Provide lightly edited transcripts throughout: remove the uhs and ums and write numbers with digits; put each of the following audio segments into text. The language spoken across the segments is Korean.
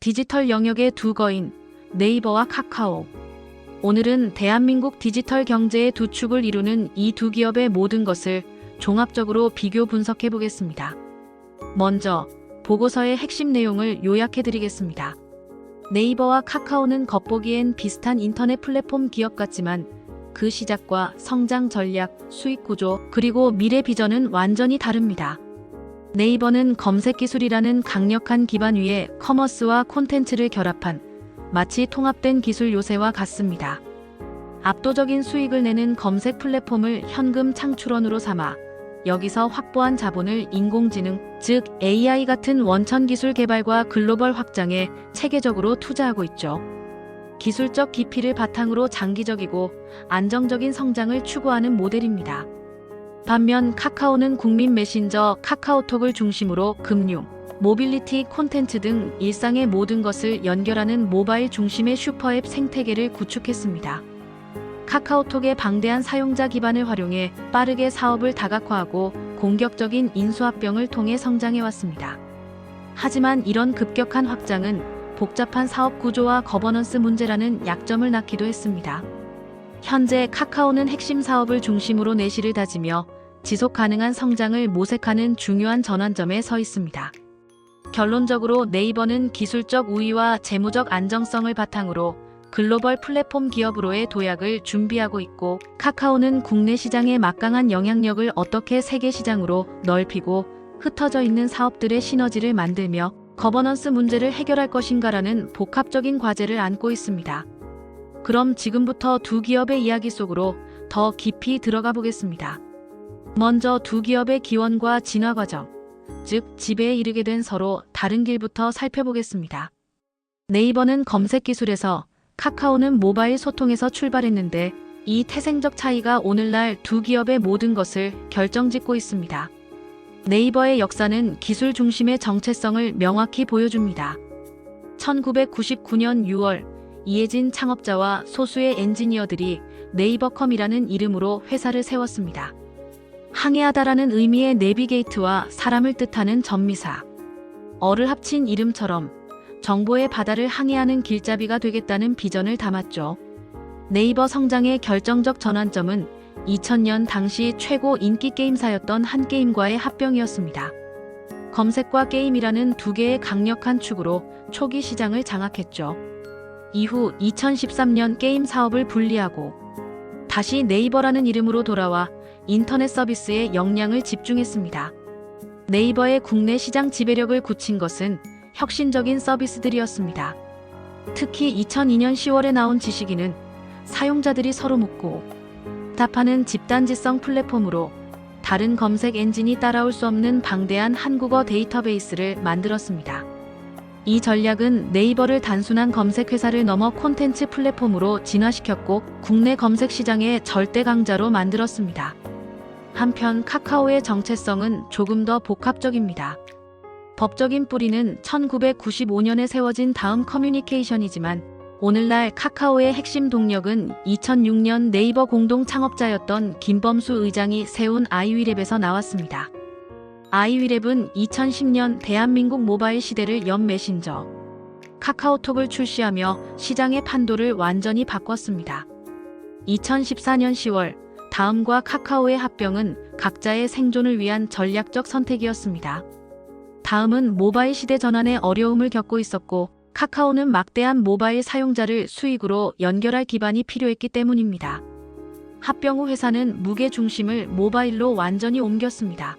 디지털 영역의 두 거인 네이버와 카카오. 오늘은 대한민국 디지털 경제의 두 축을 이루는 이 두 기업의 모든 것을 종합적으로 비교 분석해 보겠습니다. 먼저 보고서의 핵심 내용을 요약해 드리겠습니다. 네이버와 카카오는 겉보기엔 비슷한 인터넷 플랫폼 기업 같지만 그 시작과 성장 전략, 수익 구조, 그리고 미래 비전은 완전히 다릅니다. 네이버는 검색 기술이라는 강력한 기반 위에 커머스와 콘텐츠를 결합한 마치 통합된 기술 요새와 같습니다. 압도적인 수익을 내는 검색 플랫폼을 현금 창출원으로 삼아 여기서 확보한 자본을 인공지능, 즉 AI 같은 원천 기술 개발과 글로벌 확장에 체계적으로 투자하고 있죠. 기술적 깊이를 바탕으로 장기적이고 안정적인 성장을 추구하는 모델입니다. 반면 카카오는 국민 메신저 카카오톡을 중심으로 금융, 모빌리티 콘텐츠 등 일상의 모든 것을 연결하는 모바일 중심의 슈퍼앱 생태계를 구축했습니다. 카카오톡의 방대한 사용자 기반을 활용해 빠르게 사업을 다각화하고 공격적인 인수합병을 통해 성장해왔습니다. 하지만 이런 급격한 확장은 복잡한 사업 구조와 거버넌스 문제라는 약점을 낳기도 했습니다. 현재 카카오는 핵심 사업을 중심으로 내실을 다지며 지속 가능한 성장을 모색하는 중요한 전환점에 서 있습니다. 결론적으로 네이버는 기술적 우위와 재무적 안정성을 바탕으로 글로벌 플랫폼 기업으로의 도약을 준비하고 있고, 카카오는 국내 시장의 막강한 영향력을 어떻게 세계 시장으로 넓히고 흩어져 있는 사업들의 시너지를 만들며 거버넌스 문제를 해결할 것인가라는 복합적인 과제를 안고 있습니다. 그럼 지금부터 두 기업의 이야기 속으로 더 깊이 들어가 보겠습니다. 먼저 두 기업의 기원과 진화 과정, 즉 지배에 이르게 된 서로 다른 길부터 살펴보겠습니다. 네이버는 검색 기술에서, 카카오는 모바일 소통에서 출발했는데 이 태생적 차이가 오늘날 두 기업의 모든 것을 결정짓고 있습니다. 네이버의 역사는 기술 중심의 정체성을 명확히 보여줍니다. 1999년 6월 이해진 창업자와 소수의 엔지니어들이 네이버컴이라는 이름으로 회사를 세웠습니다. 항해하다라는 의미의 내비게이트와 사람을 뜻하는 전미사, 어를 합친 이름처럼 정보의 바다를 항해하는 길잡이가 되겠다는 비전을 담았죠. 네이버 성장의 결정적 전환점은 2000년 당시 최고 인기 게임사였던 한게임과의 합병이었습니다. 검색과 게임이라는 두 개의 강력한 축으로 초기 시장을 장악했죠. 이후 2013년 게임 사업을 분리하고 다시 네이버라는 이름으로 돌아와 인터넷 서비스에 역량을 집중했습니다. 네이버의 국내 시장 지배력을 굳힌 것은 혁신적인 서비스들이었습니다. 특히 2002년 10월에 나온 지식인은 사용자들이 서로 묻고 답하는 집단지성 플랫폼으로 다른 검색 엔진이 따라올 수 없는 방대한 한국어 데이터베이스를 만들었습니다. 이 전략은 네이버를 단순한 검색 회사를 넘어 콘텐츠 플랫폼으로 진화시켰고 국내 검색 시장의 절대 강자로 만들었습니다. 한편 카카오의 정체성은 조금 더 복합적입니다. 법적인 뿌리는 1995년에 세워진 다음 커뮤니케이션이지만 오늘날 카카오의 핵심 동력은 2006년 네이버 공동 창업자였던 김범수 의장이 세운 아이위랩에서 나왔습니다. 아이위랩은 2010년 대한민국 모바일 시대를 연 메신저 카카오톡을 출시하며 시장의 판도를 완전히 바꿨습니다. 2014년 10월 다음과 카카오의 합병은 각자의 생존을 위한 전략적 선택이었습니다. 다음은 모바일 시대 전환에 어려움을 겪고 있었고 카카오는 막대한 모바일 사용자를 수익으로 연결할 기반이 필요했기 때문입니다. 합병 후 회사는 무게 중심을 모바일로 완전히 옮겼습니다.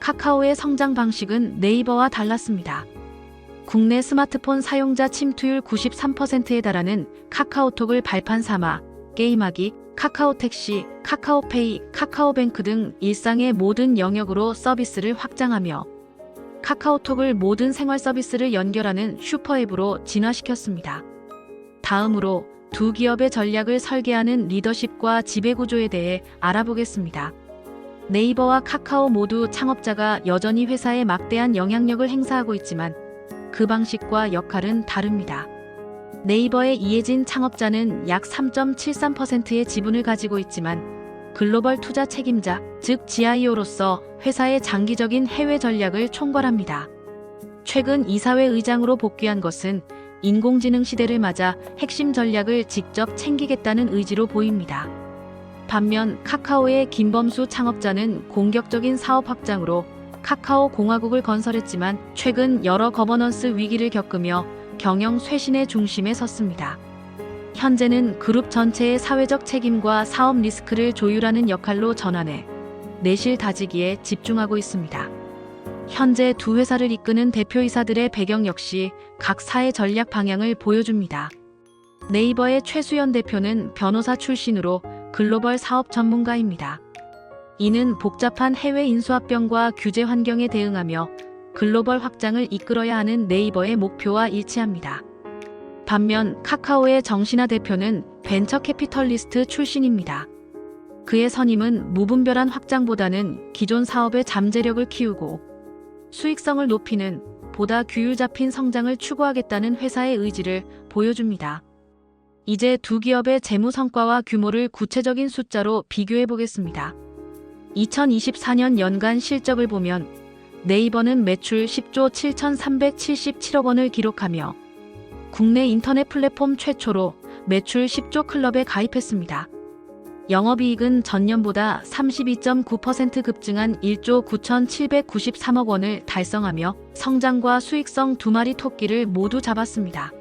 카카오의 성장 방식은 네이버와 달랐습니다. 국내 스마트폰 사용자 침투율 93%에 달하는 카카오톡을 발판 삼아 게임하기, 카카오택시, 카카오페이, 카카오뱅크 등 일상의 모든 영역으로 서비스를 확장하며 카카오톡을 모든 생활 서비스를 연결하는 슈퍼앱으로 진화시켰습니다. 다음으로 두 기업의 전략을 설계하는 리더십과 지배구조에 대해 알아보겠습니다. 네이버와 카카오 모두 창업자가 여전히 회사에 막대한 영향력을 행사하고 있지만 그 방식과 역할은 다릅니다. 네이버의 이해진 창업자는 약 3.73%의 지분을 가지고 있지만 글로벌 투자 책임자, 즉 GIO로서 회사의 장기적인 해외 전략을 총괄합니다. 최근 이사회 의장으로 복귀한 것은 인공지능 시대를 맞아 핵심 전략을 직접 챙기겠다는 의지로 보입니다. 반면 카카오의 김범수 창업자는 공격적인 사업 확장으로 카카오 공화국을 건설했지만 최근 여러 거버넌스 위기를 겪으며 경영 쇄신의 중심에 섰습니다. 현재는 그룹 전체의 사회적 책임과 사업 리스크를 조율하는 역할로 전환해 내실 다지기에 집중하고 있습니다. 현재 두 회사를 이끄는 대표이사들의 배경 역시 각 사의 전략 방향을 보여줍니다. 네이버의 최수연 대표는 변호사 출신으로 글로벌 사업 전문가입니다. 이는 복잡한 해외 인수합병과 규제 환경에 대응하며 글로벌 확장을 이끌어야 하는 네이버의 목표와 일치합니다. 반면 카카오의 정신화 대표는 벤처 캐피털리스트 출신입니다. 그의 선임은 무분별한 확장보다는 기존 사업의 잠재력을 키우고 수익성을 높이는 보다 규율 잡힌 성장을 추구하겠다는 회사의 의지를 보여줍니다. 이제 두 기업의 재무 성과와 규모를 구체적인 숫자로 비교해 보겠습니다. 2024년 연간 실적을 보면 네이버는 매출 10조 7,377억 원을 기록하며 국내 인터넷 플랫폼 최초로 매출 10조 클럽에 가입했습니다. 영업이익은 전년보다 32.9% 급증한 1조 9,793억 원을 달성하며 성장과 수익성 두 마리 토끼를 모두 잡았습니다.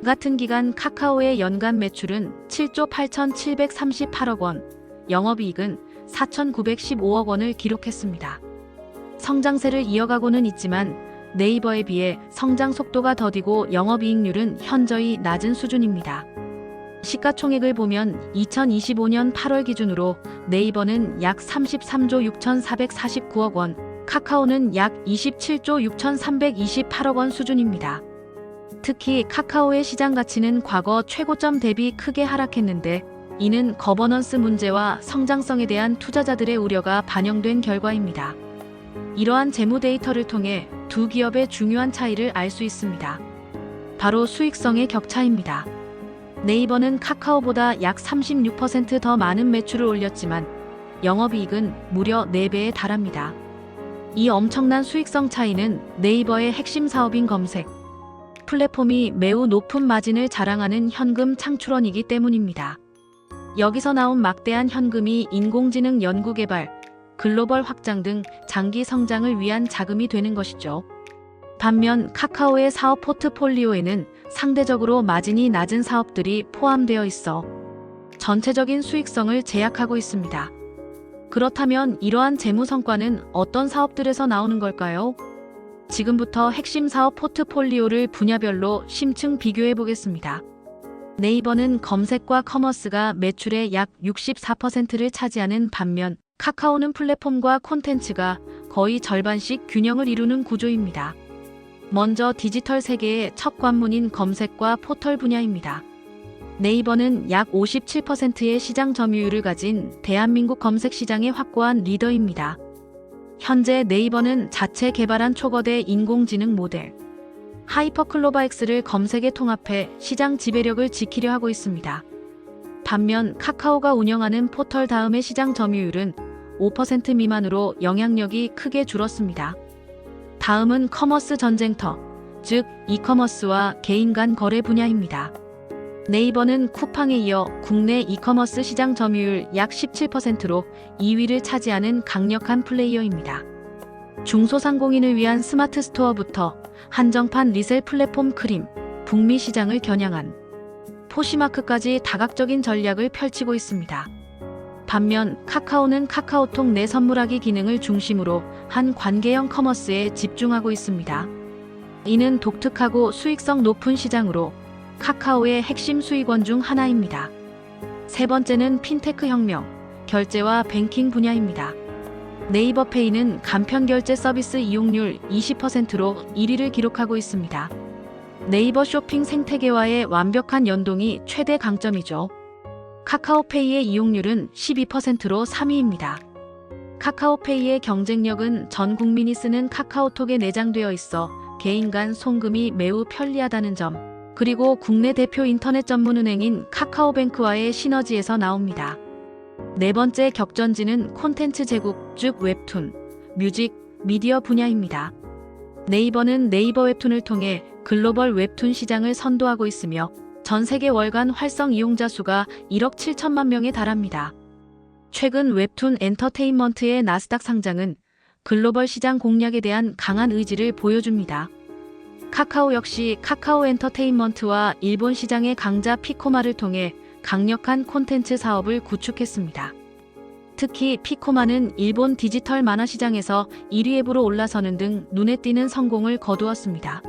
같은 기간 카카오의 연간 매출은 7조 8,738억 원, 영업이익은 4,915억 원을 기록했습니다. 성장세를 이어가고는 있지만 네이버에 비해 성장 속도가 더디고 영업이익률은 현저히 낮은 수준입니다. 시가총액을 보면 2025년 8월 기준으로 네이버는 약 33조 6,449억 원, 카카오는 약 27조 6,328억 원 수준입니다. 특히 카카오의 시장 가치는 과거 최고점 대비 크게 하락했는데 이는 거버넌스 문제와 성장성에 대한 투자자들의 우려가 반영된 결과입니다. 이러한 재무 데이터를 통해 두 기업의 중요한 차이를 알 수 있습니다. 바로 수익성의 격차입니다. 네이버는 카카오보다 약 36% 더 많은 매출을 올렸지만 영업이익은 무려 4배에 달합니다. 이 엄청난 수익성 차이는 네이버의 핵심 사업인 검색 플랫폼이 매우 높은 마진을 자랑하는 현금 창출원이기 때문입니다. 여기서 나온 막대한 현금이 인공지능 연구개발, 글로벌 확장 등 장기 성장을 위한 자금이 되는 것이죠. 반면 카카오의 사업 포트폴리오에는 상대적으로 마진이 낮은 사업들이 포함되어 있어 전체적인 수익성을 제약하고 있습니다. 그렇다면 이러한 재무 성과는 어떤 사업들에서 나오는 걸까요? 지금부터 핵심 사업 포트폴리오를 분야별로 심층 비교해 보겠습니다. 네이버는 검색과 커머스가 매출의 약 64%를 차지하는 반면 카카오는 플랫폼과 콘텐츠가 거의 절반씩 균형을 이루는 구조입니다. 먼저 디지털 세계의 첫 관문인 검색과 포털 분야입니다. 네이버는 약 57%의 시장 점유율을 가진 대한민국 검색 시장의 확고한 리더입니다. 현재 네이버는 자체 개발한 초거대 인공지능 모델 하이퍼클로바X를 검색에 통합해 시장 지배력을 지키려 하고 있습니다. 반면 카카오가 운영하는 포털 다음의 시장 점유율은 5% 미만으로 영향력이 크게 줄었습니다. 다음은 커머스 전쟁터, 즉 이커머스와 개인 간 거래 분야입니다. 네이버는 쿠팡에 이어 국내 이커머스 시장 점유율 약 17%로 2위를 차지하는 강력한 플레이어입니다. 중소상공인을 위한 스마트 스토어부터 한정판 리셀 플랫폼 크림, 북미 시장을 겨냥한 포시마크까지 다각적인 전략을 펼치고 있습니다. 반면 카카오는 카카오톡 내 선물하기 기능을 중심으로 한 관계형 커머스에 집중하고 있습니다. 이는 독특하고 수익성 높은 시장으로 카카오의 핵심 수익원 중 하나입니다. 세 번째는 핀테크 혁명, 결제와 뱅킹 분야입니다. 네이버페이는 간편 결제 서비스 이용률 20%로 1위를 기록하고 있습니다. 네이버 쇼핑 생태계와의 완벽한 연동이 최대 강점이죠. 카카오페이의 이용률은 12%로 3위입니다. 카카오페이의 경쟁력은 전 국민이 쓰는 카카오톡에 내장되어 있어 개인 간 송금이 매우 편리하다는 점, 그리고 국내 대표 인터넷 전문은행인 카카오뱅크와의 시너지에서 나옵니다. 네 번째 격전지는 콘텐츠 제국, 즉 웹툰, 뮤직, 미디어 분야입니다. 네이버는 네이버 웹툰을 통해 글로벌 웹툰 시장을 선도하고 있으며 전 세계 월간 활성 이용자 수가 1억 7천만 명에 달합니다. 최근 웹툰 엔터테인먼트의 나스닥 상장은 글로벌 시장 공략에 대한 강한 의지를 보여줍니다. 카카오 역시 카카오 엔터테인먼트와 일본 시장의 강자 피코마를 통해 강력한 콘텐츠 사업을 구축했습니다. 특히 피코마는 일본 디지털 만화 시장에서 1위 앱으로 올라서는 등 눈에 띄는 성공을 거두었습니다.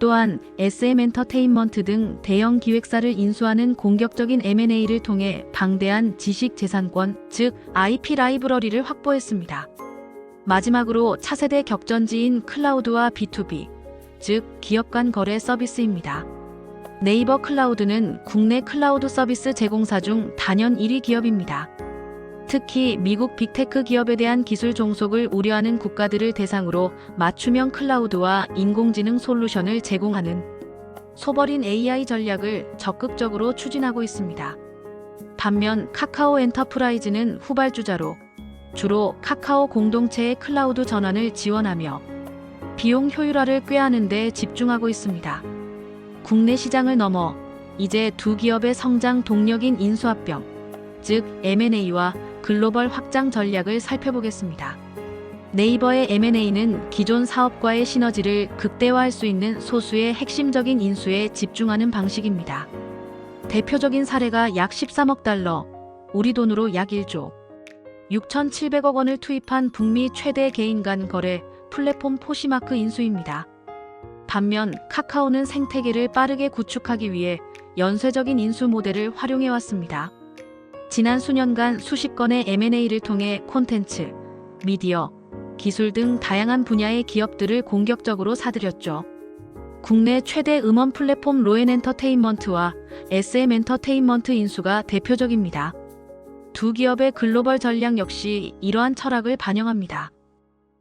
또한 SM 엔터테인먼트 등 대형 기획사를 인수하는 공격적인 M&A를 통해 방대한 지식 재산권, 즉 IP 라이브러리를 확보했습니다. 마지막으로 차세대 격전지인 클라우드와 B2B, 즉 기업 간 거래 서비스입니다. 네이버 클라우드는 국내 클라우드 서비스 제공사 중 단연 1위 기업입니다. 특히 미국 빅테크 기업에 대한 기술 종속을 우려하는 국가들을 대상으로 맞춤형 클라우드와 인공지능 솔루션을 제공하는 소버린 AI 전략을 적극적으로 추진하고 있습니다. 반면 카카오 엔터프라이즈는 후발주자로 주로 카카오 공동체의 클라우드 전환을 지원하며 비용 효율화를 꾀하는 데 집중하고 있습니다. 국내 시장을 넘어 이제 두 기업의 성장 동력인 인수합병, 즉 M&A와 글로벌 확장 전략을 살펴보겠습니다. 네이버의 M&A는 기존 사업과의 시너지를 극대화할 수 있는 소수의 핵심적인 인수에 집중하는 방식입니다. 대표적인 사례가 약 13억 달러, 우리 돈으로 약 1조 6,700억 원을 투입한 북미 최대 개인 간 거래 플랫폼 포시마크 인수입니다. 반면 카카오는 생태계를 빠르게 구축하기 위해 연쇄적인 인수 모델을 활용해왔습니다. 지난 수년간 수십 건의 M&A를 통해 콘텐츠, 미디어, 기술 등 다양한 분야의 기업들을 공격적으로 사들였죠. 국내 최대 음원 플랫폼 로엔 엔터테인먼트와 SM 엔터테인먼트 인수가 대표적입니다. 두 기업의 글로벌 전략 역시 이러한 철학을 반영합니다.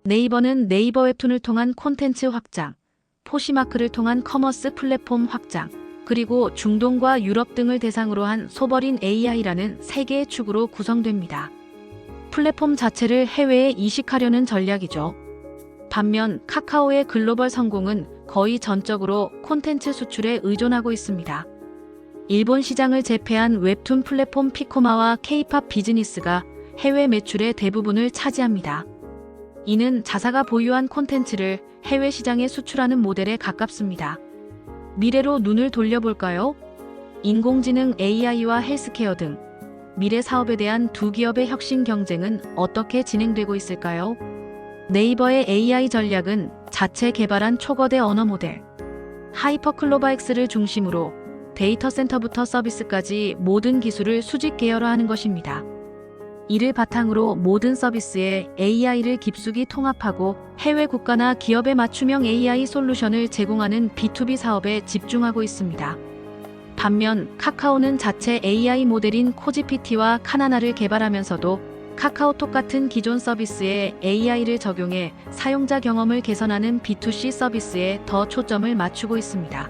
네이버는 네이버 웹툰을 통한 콘텐츠 확장, 포시마크를 통한 커머스 플랫폼 확장, 그리고 중동과 유럽 등을 대상으로 한 소버린 AI라는 세 개의 축으로 구성됩니다. 플랫폼 자체를 해외에 이식하려는 전략이죠. 반면 카카오의 글로벌 성공은 거의 전적으로 콘텐츠 수출에 의존하고 있습니다. 일본 시장을 제패한 웹툰 플랫폼 피코마와 K-팝 비즈니스가 해외 매출의 대부분을 차지합니다. 이는 자사가 보유한 콘텐츠를 해외 시장에 수출하는 모델에 가깝습니다. 미래로 눈을 돌려볼까요? 인공지능 AI와 헬스케어 등 미래 사업에 대한 두 기업의 혁신 경쟁은 어떻게 진행되고 있을까요? 네이버의 AI 전략은 자체 개발한 초거대 언어 모델, 하이퍼클로바엑스를 중심으로 데이터 센터부터 서비스까지 모든 기술을 수직 계열화하는 것입니다. 이를 바탕으로 모든 서비스에 AI를 깊숙이 통합하고 해외 국가나 기업에 맞춤형 AI 솔루션을 제공하는 B2B 사업에 집중하고 있습니다. 반면 카카오는 자체 AI 모델인 코지피티와 카나나를 개발하면서도 카카오톡 같은 기존 서비스에 AI를 적용해 사용자 경험을 개선하는 B2C 서비스에 더 초점을 맞추고 있습니다.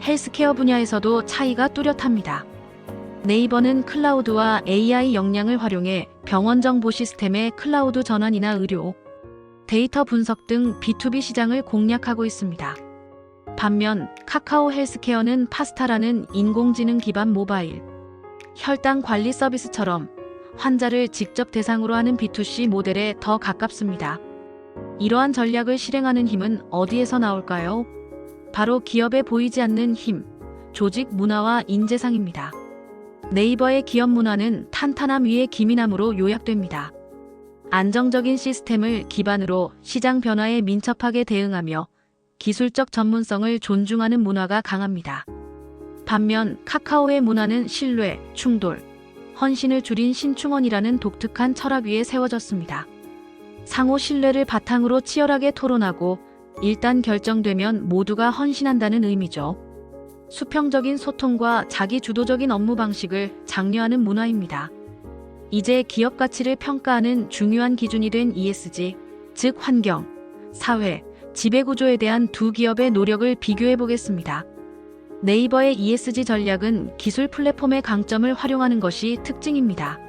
헬스케어 분야에서도 차이가 뚜렷합니다. 네이버는 클라우드와 AI 역량을 활용해 병원 정보 시스템의 클라우드 전환이나 의료, 데이터 분석 등 B2B 시장을 공략하고 있습니다. 반면 카카오 헬스케어는 파스타라는 인공지능 기반 모바일, 혈당 관리 서비스처럼 환자를 직접 대상으로 하는 B2C 모델에 더 가깝습니다. 이러한 전략을 실행하는 힘은 어디에서 나올까요? 바로 기업에 보이지 않는 힘, 조직 문화와 인재상입니다. 네이버의 기업 문화는 탄탄함 위의 기민함으로 요약됩니다. 안정적인 시스템을 기반으로 시장 변화에 민첩하게 대응하며 기술적 전문성을 존중하는 문화가 강합니다. 반면 카카오의 문화는 신뢰, 충돌, 헌신을 줄인 신충원이라는 독특한 철학 위에 세워졌습니다. 상호 신뢰를 바탕으로 치열하게 토론하고 일단 결정되면 모두가 헌신한다는 의미죠. 수평적인 소통과 자기 주도적인 업무 방식을 장려하는 문화입니다. 이제 기업 가치를 평가하는 중요한 기준이 된 ESG, 즉 환경, 사회, 지배구조에 대한 두 기업의 노력을 비교해 보겠습니다. 네이버의 ESG 전략은 기술 플랫폼의 강점을 활용하는 것이 특징입니다.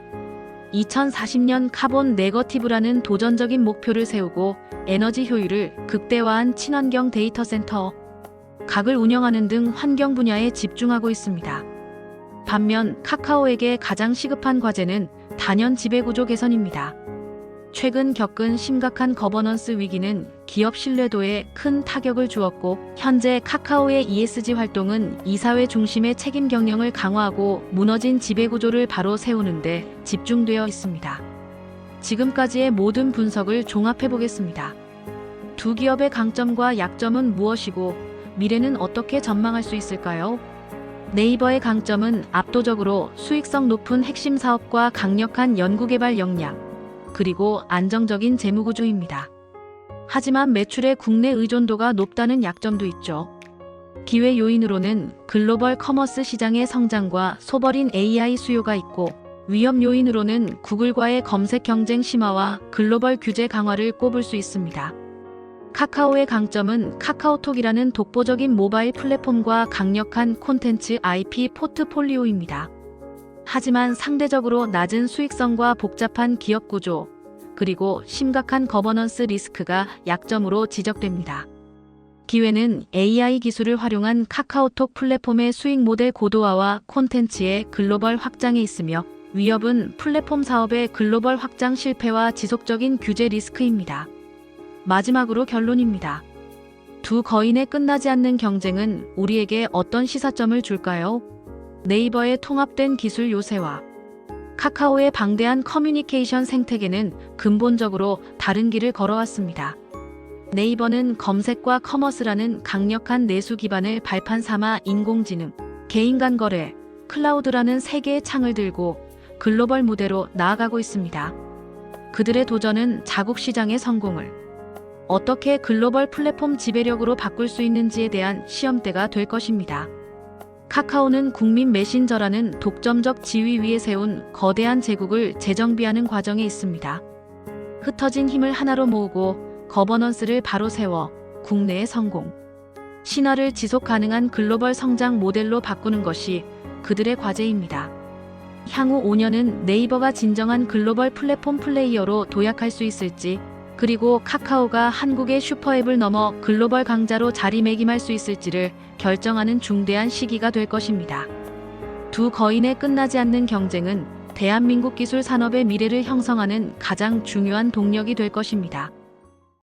2040년 카본 네거티브라는 도전적인 목표를 세우고 에너지 효율을 극대화한 친환경 데이터 센터, 각을 운영하는 등 환경 분야에 집중하고 있습니다. 반면 카카오에게 가장 시급한 과제는 단연 지배구조 개선입니다. 최근 겪은 심각한 거버넌스 위기는 기업 신뢰도에 큰 타격을 주었고, 현재 카카오의 ESG 활동은 이사회 중심의 책임 경영을 강화하고 무너진 지배구조를 바로 세우는 데 집중되어 있습니다. 지금까지의 모든 분석을 종합해 보겠습니다. 두 기업의 강점과 약점은 무엇이고 미래는 어떻게 전망할 수 있을까요? 네이버의 강점은 압도적으로 수익성 높은 핵심 사업과 강력한 연구개발 역량, 그리고 안정적인 재무구조입니다. 하지만 매출의 국내 의존도가 높다는 약점도 있죠. 기회 요인으로는 글로벌 커머스 시장의 성장과 소버린 AI 수요가 있고, 위험 요인으로는 구글과의 검색 경쟁 심화와 글로벌 규제 강화를 꼽을 수 있습니다. 카카오의 강점은 카카오톡이라는 독보적인 모바일 플랫폼과 강력한 콘텐츠 IP 포트폴리오입니다. 하지만 상대적으로 낮은 수익성과 복잡한 기업 구조, 그리고 심각한 거버넌스 리스크가 약점으로 지적됩니다. 기회는 AI 기술을 활용한 카카오톡 플랫폼의 수익 모델 고도화와 콘텐츠의 글로벌 확장에 있으며, 위협은 플랫폼 사업의 글로벌 확장 실패와 지속적인 규제 리스크입니다. 마지막으로 결론입니다. 두 거인의 끝나지 않는 경쟁은 우리에게 어떤 시사점을 줄까요? 네이버의 통합된 기술 요새와 카카오의 방대한 커뮤니케이션 생태계는 근본적으로 다른 길을 걸어왔습니다. 네이버는 검색과 커머스라는 강력한 내수 기반을 발판 삼아 인공지능, 개인 간 거래, 클라우드라는 세 개의 창을 들고 글로벌 무대로 나아가고 있습니다. 그들의 도전은 자국 시장의 성공을 어떻게 글로벌 플랫폼 지배력으로 바꿀 수 있는지에 대한 시험대가 될 것입니다. 카카오는 국민 메신저라는 독점적 지위 위에 세운 거대한 제국을 재정비하는 과정에 있습니다. 흩어진 힘을 하나로 모으고 거버넌스를 바로 세워 국내의 성공, 신화를 지속 가능한 글로벌 성장 모델로 바꾸는 것이 그들의 과제입니다. 향후 5년은 네이버가 진정한 글로벌 플랫폼 플레이어로 도약할 수 있을지, 그리고 카카오가 한국의 슈퍼앱을 넘어 글로벌 강자로 자리매김할 수 있을지를 결정하는 중대한 시기가 될 것입니다. 두 거인의 끝나지 않는 경쟁은 대한민국 기술 산업의 미래를 형성하는 가장 중요한 동력이 될 것입니다.